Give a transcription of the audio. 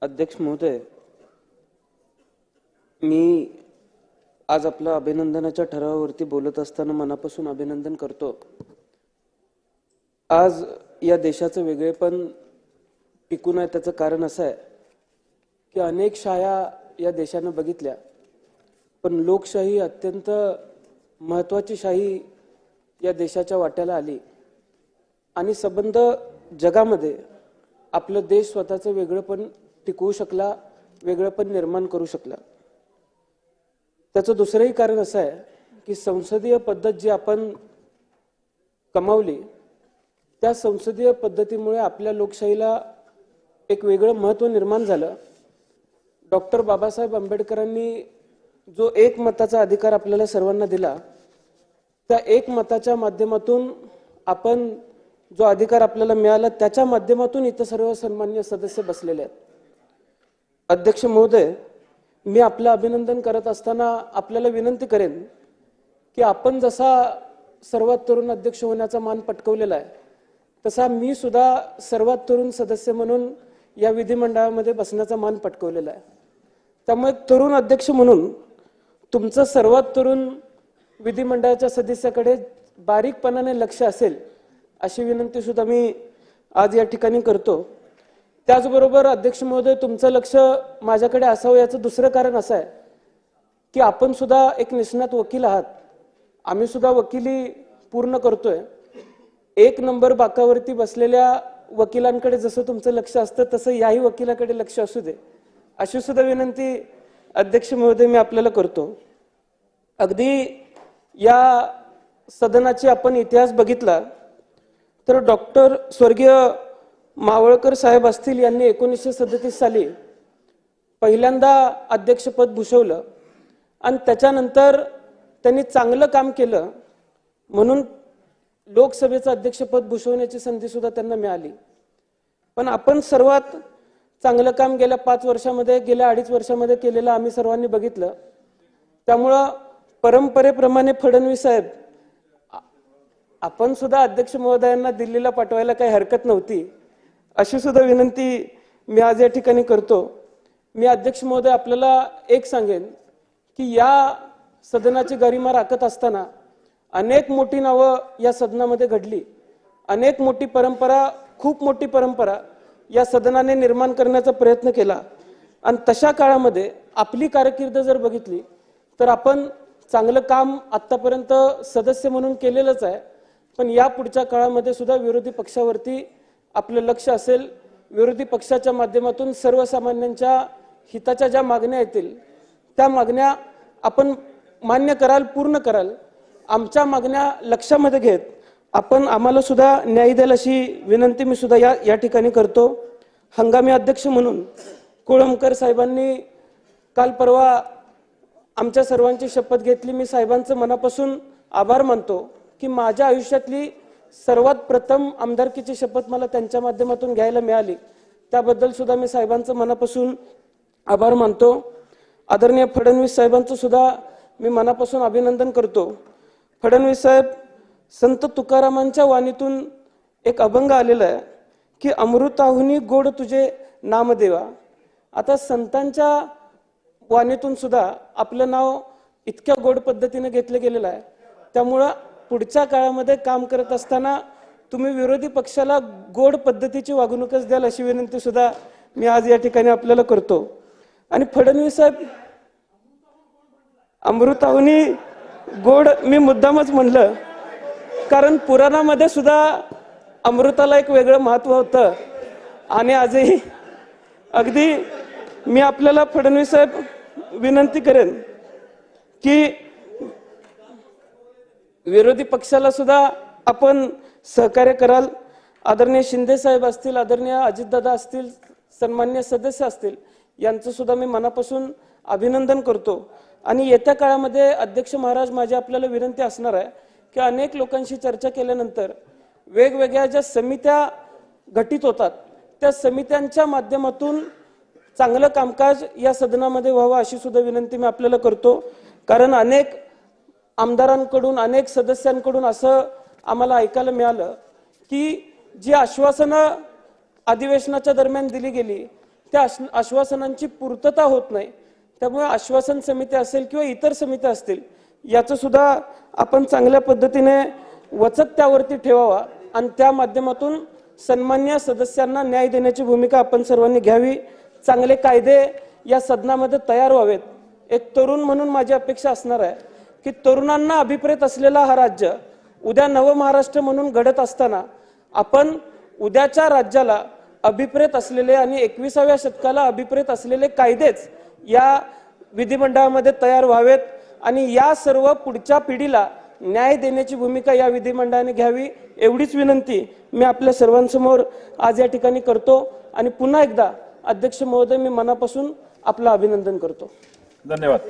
अध्यक्ष महोदय, मी आज आपल्या अभिनंदनाच्या ठरावावरती बोलत असताना मनापासून अभिनंदन करतो। आज या देशाचं वेगळेपण टिकून आहे त्याचं कारण असं आहे की अनेक शाया या देशाने बघितल्या, पण लोकशाही अत्यंत महत्त्वाची शाही या देशाच्या वाट्याला आली आणि संबंध जगामध्ये आपलं देश स्वतःचं वेगळेपण टिकवू शकला, वेगळेपण निर्माण करू शकला। त्याचं दुसरंही कारण असं आहे की संसदीय पद्धत जी आपण कमावली त्या संसदीय पद्धतीमुळे आपल्या लोकशाहीला एक वेगळं महत्त्व निर्माण झालं। डॉक्टर बाबासाहेब आंबेडकरांनी जो एक मताचा अधिकार आपल्याला सर्वांना दिला, त्या एक मताच्या माध्यमातून आपण जो अधिकार आपल्याला मिळाला त्याच्या माध्यमातून इतर सर्व सन्माननीय सदस्य बसलेले आहेत। अध्यक्ष महोदय, मी आपलं अभिनंदन करत असताना आपल्याला विनंती करेन की आपण जसा सर्वात तरुण अध्यक्ष होण्याचा मान पटकावलेला आहे तसा मी सुद्धा सर्वात तरुण सदस्य म्हणून या विधिमंडळामध्ये बसण्याचा मान पटकावलेला आहे। त्यामुळे तरुण अध्यक्ष म्हणून तुमचं सर्वात तरुण विधिमंडळाच्या सदस्याकडे बारीकपणाने लक्ष असेल अशी विनंती सुद्धा मी आज या ठिकाणी करतो। त्याचबरोबर अध्यक्ष महोदय, तुमचं लक्ष माझ्याकडे असावं याचं दुसरं कारण असं आहे की आपण सुद्धा एक निष्णात वकील आहात। आम्ही सुद्धा वकिली पूर्ण करतोय। एक नंबर बाकावरती बसलेल्या वकिलांकडे जसं तुमचं लक्ष असतं तसं याही वकिलाकडे लक्ष असू दे अशी सुद्धा विनंती अध्यक्ष महोदय मी आपल्याला करतो। अगदी या सदनाची आपण इतिहास बघितला तर डॉक्टर स्वर्गीय मावळकर साहेब असतील यांनी 1937 साली पहिल्यांदा अध्यक्षपद भूषवलं आणि त्याच्यानंतर त्यांनी चांगलं काम केलं म्हणून लोकसभेचं अध्यक्षपद भूषवण्याची संधी सुद्धा त्यांना मिळाली। पण आपण सर्वात चांगलं काम गेल्या 5 वर्षामध्ये, गेल्या 2.5 वर्षामध्ये केलेलं आम्ही सर्वांनी बघितलं। त्यामुळं परंपरेप्रमाणे फडणवीस साहेब, आपण सुद्धा अध्यक्ष महोदयांना दिल्लीला पाठवायला काही हरकत नव्हती अशी सुद्धा विनंती मी आज या ठिकाणी करतो। मी अध्यक्ष महोदय आपल्याला एक सांगेन की या सदनाची गरिमा राखत असताना अनेक मोठी नावं या सदनामध्ये घडली, अनेक मोठी परंपरा, खूप मोठी परंपरा या सदनाने निर्माण करण्याचा प्रयत्न केला आणि तशा काळामध्ये आपली कारकीर्द जर बघितली तर आपण चांगलं काम आतापर्यंत सदस्य म्हणून केलेलंच आहे। पण या पुढच्या काळामध्ये सुद्धा विरोधी पक्षावरती आपलं लक्ष असेल। विरोधी पक्षाच्या माध्यमातून सर्वसामान्यांच्या हिताच्या ज्या मागण्या येतील त्या मागण्या आपण मान्य कराल, पूर्ण कराल। आमच्या मागण्या लक्षामध्ये घेत आपण आम्हाला सुद्धा न्याय द्याल अशी विनंती मी सुद्धा या ठिकाणी करतो। हंगामी अध्यक्ष म्हणून कोळंबकर साहेबांनी काल परवा आमच्या सर्वांची शपथ घेतली। मी साहेबांचं मनापासून आभार मानतो की माझ्या आयुष्यातली सर्वात प्रथम आमदारकीची शपथ मला त्यांच्या माध्यमातून घ्यायला मिळाली, त्याबद्दल सुद्धा मी साहेबांचं मनापासून आभार मानतो। आदरणीय फडणवीस साहेबांचं सुद्धा मी मनापासून अभिनंदन करतो। फडणवीस साहेब, संत तुकारामांच्या वाणीतून एक अभंग आलेला आहे की अमृताहुनी गोड तुझे नामदेवा। आता संतांच्या वाणीतून सुद्धा आपलं नाव इतक्या गोड पद्धतीने घेतलं गेलेलं आहे। त्यामुळं पुढच्या काळामध्ये काम करत असताना तुम्ही विरोधी पक्षाला गोड पद्धतीची वागणूकच द्याल अशी विनंती सुद्धा मी आज या ठिकाणी आपल्याला करतो। आणि फडणवीस साहेब, अमृताहुनी गोड मी मुद्दामच म्हणलं कारण पुराणामध्ये सुद्धा अमृताला एक वेगळं महत्त्व होतं आणि आजही अगदी मी आपल्याला फडणवीस साहेब विनंती करेन की विरोधी पक्षाला सुद्धा आपण सहकार्य कराल। आदरणीय शिंदे साहेब असतील, आदरणीय अजितदादा असतील, सन्माननीय सदस्य असतील, यांचं सुद्धा मी मनापासून अभिनंदन करतो। आणि येत्या काळामध्ये अध्यक्ष महाराज, माझी आपल्याला विनंती असणार आहे की अनेक लोकांशी चर्चा केल्यानंतर वेगवेगळ्या ज्या समित्या गठीत होतात त्या समित्यांच्या माध्यमातून चांगलं कामकाज या सदनामध्ये व्हावं अशी सुद्धा विनंती मी आपल्याला करतो। कारण अनेक आमदारांकडून, अनेक सदस्यांकडून असं आम्हाला ऐकायला मिळालं की जी आश्वासनं अधिवेशनाच्या दरम्यान दिली गेली त्या आश्वासनांची पूर्तता होत नाही. त्यामुळे आश्वासन समिती असेल किंवा इतर समित्या असतील याचं सुद्धा आपण चांगल्या पद्धतीने वचक त्यावरती ठेवावा आणि त्या माध्यमातून सन्मान्य सदस्यांना न्याय देण्याची भूमिका आपण सर्वांनी घ्यावी. चांगले कायदे या सदनामध्ये तयार व्हावेत. एक तरुण म्हणून माझी अपेक्षा असणार आहे की तरुणांना अभिप्रेत असलेला हा राज्य उद्या नवमहाराष्ट्र म्हणून घडत असताना आपण उद्याच्या राज्याला अभिप्रेत असलेले आणि 21व्या शतकाला अभिप्रेत असलेले कायदेच या विधिमंडळामध्ये तयार व्हावेत आणि या सर्व पुढच्या पिढीला न्याय देण्याची भूमिका या विधिमंडळाने घ्यावी एवढीच विनंती मी आपल्या सर्वांसमोर आज या ठिकाणी करतो. आणि पुन्हा एकदा अध्यक्ष महोदय मी मनापासून आपलं अभिनंदन करतो. धन्यवाद.